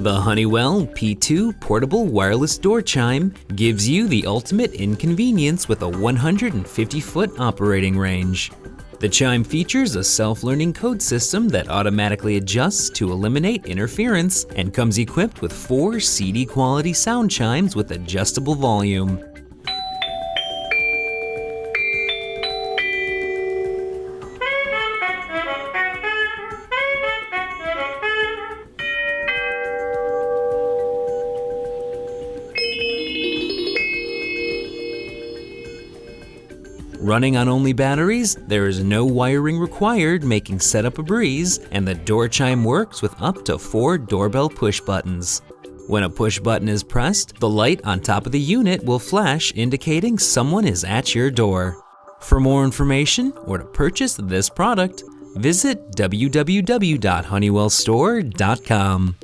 The Honeywell P2 Portable Wireless Door Chime gives you the ultimate inconvenience with a 150-foot operating range. The Chime features a self-learning code system that automatically adjusts to eliminate interference and comes equipped with 4 CD-quality sound chimes with adjustable volume. Running on only batteries, there is no wiring required, making setup a breeze, and the door chime works with up to 4 doorbell push buttons. When a push button is pressed, the light on top of the unit will flash, indicating someone is at your door. For more information or to purchase this product, visit www.honeywellstore.com.